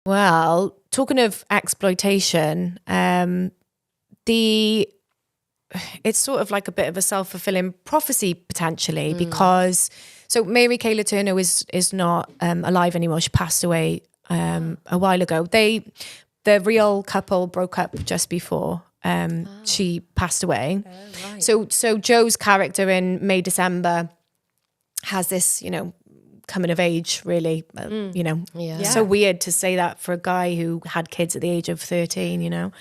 Well, talking of exploitation, it's sort of like a bit of a self-fulfilling prophecy potentially, because so Mary Kay Letourneau is not alive anymore. She passed away a while ago. The real couple broke up just before she passed away. Oh, right. So Joe's character in May December has this, coming of age, really, so weird to say that for a guy who had kids at the age of 13,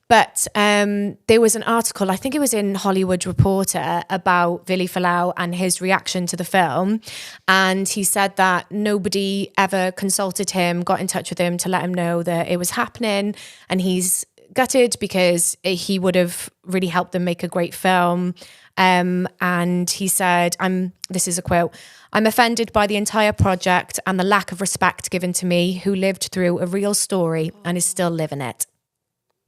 But there was an article, I think it was in Hollywood Reporter, about Vili Fualaau and his reaction to the film. And he said that nobody ever consulted him, got in touch with him to let him know that it was happening. And he's gutted because he would have really helped them make a great film. And he said, this is a quote, "I'm offended by the entire project and the lack of respect given to me, who lived through a real story and is still living it."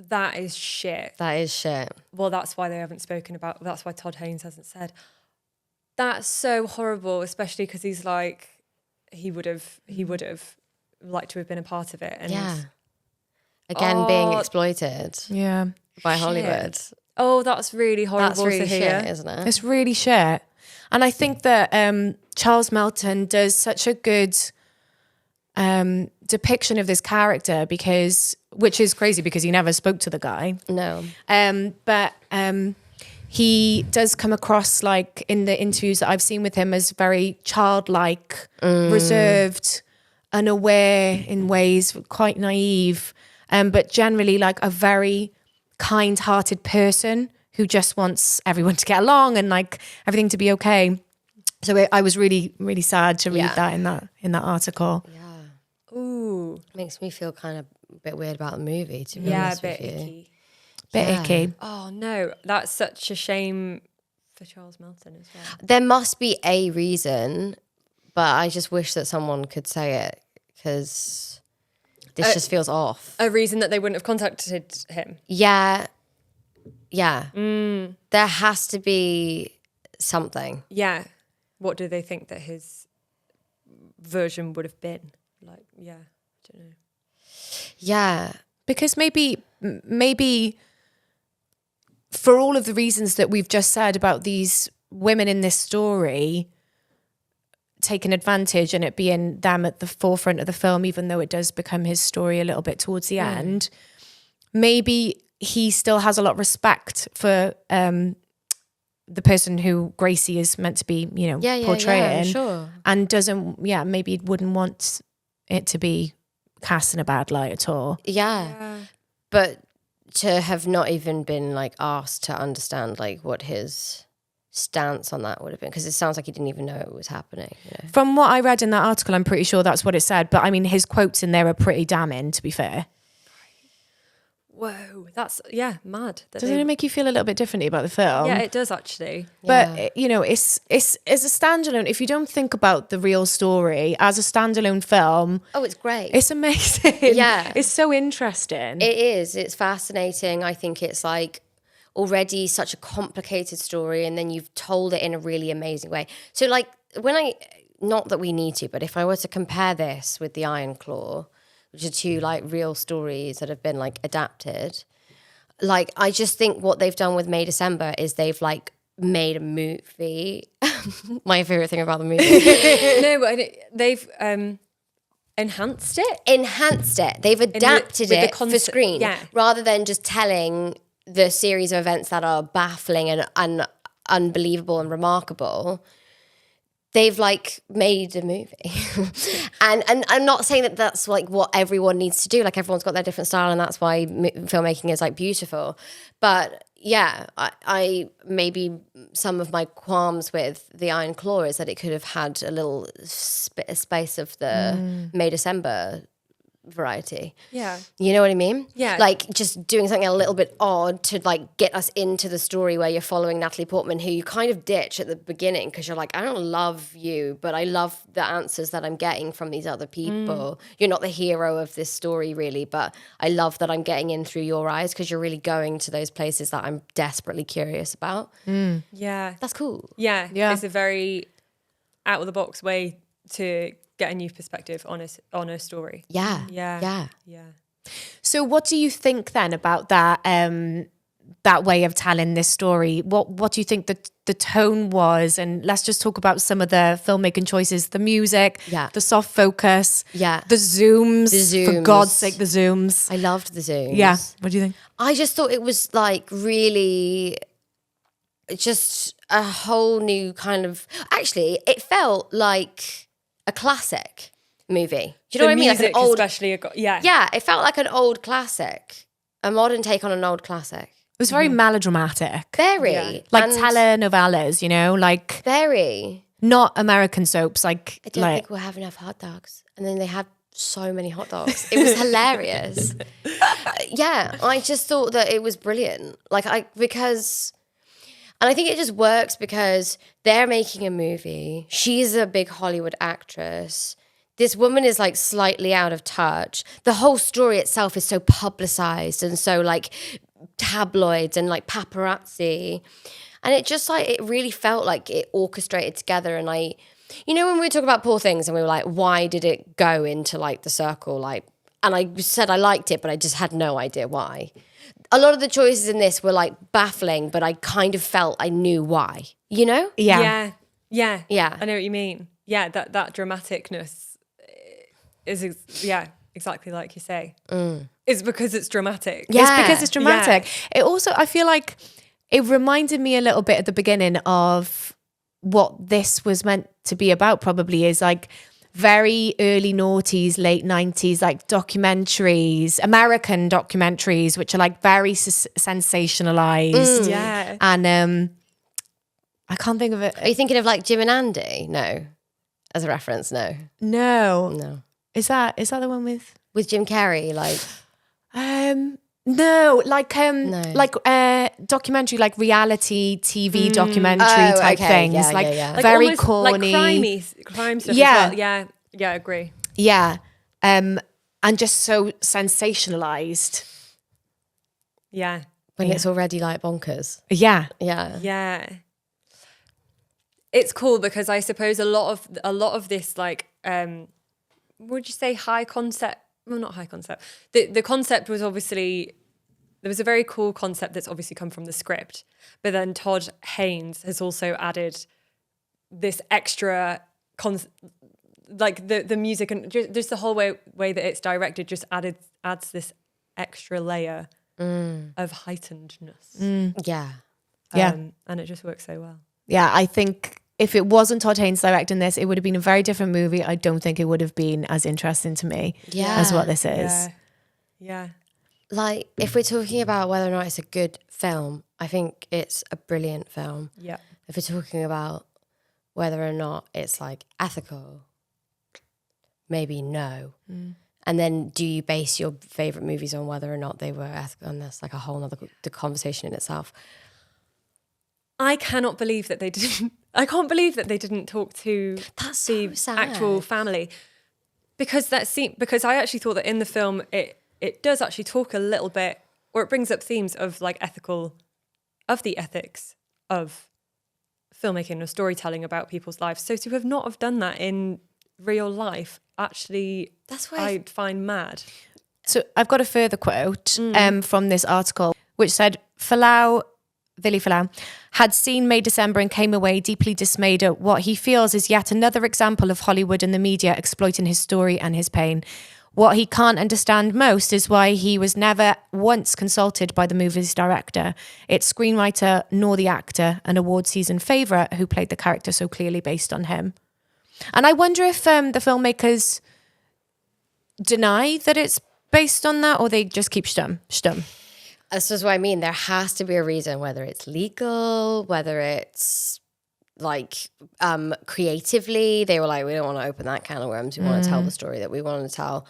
That is shit. That is shit. Well, that's why they haven't spoken about, that's why Todd Haynes hasn't said. That's so horrible, especially because he's like, he would have liked to have been a part of it. And Again, being exploited by Shit. Hollywood. Oh, that's really horrible That's really to hear. shit, isn't it? It's really shit. And I think that Charles Melton does such a good depiction of this character, which is crazy because he never spoke to the guy. No. But he does come across, like in the interviews that I've seen with him, as very childlike, reserved, unaware in ways, quite naive, but generally like a very kind-hearted person who just wants everyone to get along and like everything to be okay. So I was really, really sad to read that in that article. Yeah. Ooh. Makes me feel kind of a bit weird about the movie, to be honest with you. Icky. Bit icky. Oh no, that's such a shame for Charles Melton as well. There must be a reason, but I just wish that someone could say it, because this just feels off. A reason that they wouldn't have contacted him. Yeah. There has to be something. Yeah. What do they think that his version would have been? Like, I don't know. Yeah. Because maybe for all of the reasons that we've just said about these women in this story taking advantage and it being them at the forefront of the film, even though it does become his story a little bit towards the end, maybe he still has a lot of respect for the person who Gracie is meant to be, portraying. Sure. And doesn't, maybe wouldn't want it to be cast in a bad light at all. Yeah. But to have not even been like asked to understand like what his stance on that would have been, because it sounds like he didn't even know it was happening. From what I read in that article, I'm pretty sure that's what it said. But I mean, his quotes in there are pretty damning, to be fair. Whoa, that's mad. Doesn't it make you feel a little bit differently about the film? Yeah, it does actually. But it's as a standalone. If you don't think about the real story as a standalone film, It's great. it's amazing. Yeah. It's so interesting. It is. It's fascinating. I think it's like already such a complicated story, and then you've told it in a really amazing way. So like not that we need to, but if I were to compare this with The Iron Claw, which are two like real stories that have been like adapted, like I just think what they've done with May December is they've like made a movie. My favorite thing about the movie. No, but they've enhanced it. They've adapted with the it for screen, rather than just telling the series of events that are baffling and unbelievable and remarkable. They've like made a movie. and I'm not saying that that's like what everyone needs to do. Like everyone's got their different style, and that's why filmmaking is like beautiful. But yeah, I maybe some of my qualms with The Iron Claw is that it could have had a little space of the May December variety. Yeah. You know what I mean? Yeah. Like just doing something a little bit odd to like get us into the story where you're following Natalie Portman, who you kind of ditch at the beginning because you're like, I don't love you, but I love the answers that I'm getting from these other people. You're not the hero of this story really, but I love that I'm getting in through your eyes because you're really going to those places that I'm desperately curious about. Yeah. That's cool. Yeah. It's a very out of the box way to get a new perspective on a story. Yeah. So what do you think then about that that way of telling this story? What do you think the tone was? And let's just talk about some of the filmmaking choices, the music, the soft focus, the zooms. For God's sake, the zooms. I loved the zooms. Yeah. What do you think? I just thought it was like really just a whole new kind of, actually, it felt like a classic movie. Do you know what I mean? Like an old, especially, yeah, it felt like an old classic, a modern take on an old classic. It was very melodramatic. Very. Like telenovelas, you know, like. Very. Not American soaps. Like, I don't think we'll have enough hot dogs. And then they had so many hot dogs. It was hilarious. I just thought that it was brilliant. And I think it just works because they're making a movie. She's a big Hollywood actress. This woman is like slightly out of touch. The whole story itself is so publicized and so like tabloids and like paparazzi. And it just like, it really felt like it orchestrated together. And you know, when we talk about Poor Things and we were like, why did it go into like the circle? Like, and I said I liked it, but I just had no idea why. A lot of the choices in this were like baffling, but I kind of felt I knew why, you know? Yeah. I know what you mean. Yeah, that dramaticness is, exactly like you say. It's because it's dramatic. Yeah. It's because it's dramatic. Yeah. It also, I feel like it reminded me a little bit at the beginning of what this was meant to be about, probably, is like very early noughties, late 90s, like documentaries, American documentaries, which are like very sensationalized. Yeah. And I can't think of it. Are you thinking of like Jim and Andy? No. As a reference, no. No. Is that the one with Jim Carrey? Like, no, like documentary, like reality TV documentary type things, like very corny, like crime stuff. Yeah, as well. Yeah, I agree. Yeah, and just so sensationalized. Yeah, when it's already like bonkers. Yeah. It's cool because I suppose a lot of this, like, would you say high concept? Well, not high concept. The concept was obviously, there was a very cool concept that's obviously come from the script, but then Todd Haynes has also added this extra like the music and just the whole way that it's directed just adds this extra layer of heightenedness. Yeah. And it just works so well. Yeah, I think if it wasn't Todd Haynes directing this, it would have been a very different movie. I don't think it would have been as interesting to me as what this is. Yeah. Like, if we're talking about whether or not it's a good film, I think it's a brilliant film. Yeah. If we're talking about whether or not it's like ethical, maybe no. And then do you base your favorite movies on whether or not they were ethical? And that's like a whole other conversation in itself. I cannot believe that they didn't. I can't believe that they didn't talk to the actual family, because I actually thought that in the film it does actually talk a little bit, or it brings up themes of like the ethics of filmmaking or storytelling about people's lives. So to have not have done that in real life, actually, that's what I'd find mad. So I've got a further quote from this article, which said, Vili Fualaau had seen May December and came away deeply dismayed at what he feels is yet another example of Hollywood and the media exploiting his story and his pain. What he can't understand most is why he was never once consulted by the movie's director, its screenwriter, nor the actor, an award season favourite who played the character so clearly based on him. And I wonder if the filmmakers deny that it's based on that, or they just keep stum. This is what I mean. There has to be a reason, whether it's legal, whether it's like creatively. They were like, we don't want to open that can of worms. We want to tell the story that we want to tell.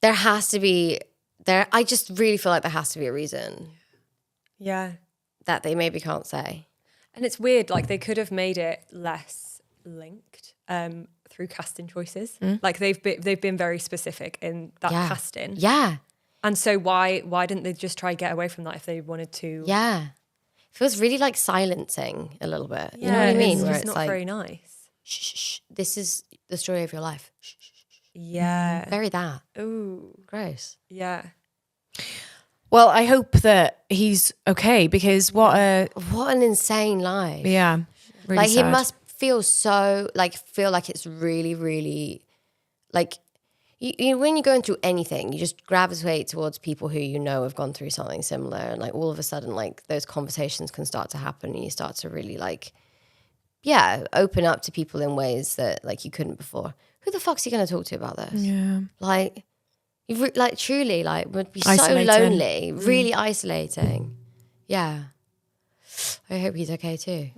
There has to be, I just really feel like there has to be a reason. Yeah. That they maybe can't say. And it's weird, like they could have made it less linked through casting choices. Like they've been very specific in that casting. Yeah. And so why didn't they just try to get away from that if they wanted to? Yeah. It feels really like silencing a little bit. You know what I mean? It's not like, very nice. shh, shh, shh. This is the story of your life. Shh, shh, shh. Yeah. Very that. Ooh. Gross. Yeah. Well, I hope that he's okay, because what an insane life. Yeah. Really like sad. he must feel so feel like it's really, really like you when you're going through anything, you just gravitate towards people who you know have gone through something similar, and like all of a sudden like those conversations can start to happen, and you start to really open up to people in ways that like you couldn't before. Who the fuck's he going to talk to about this? Yeah. Like, truly, like, would be Isolating. so lonely, really isolating. Yeah. I hope he's okay too.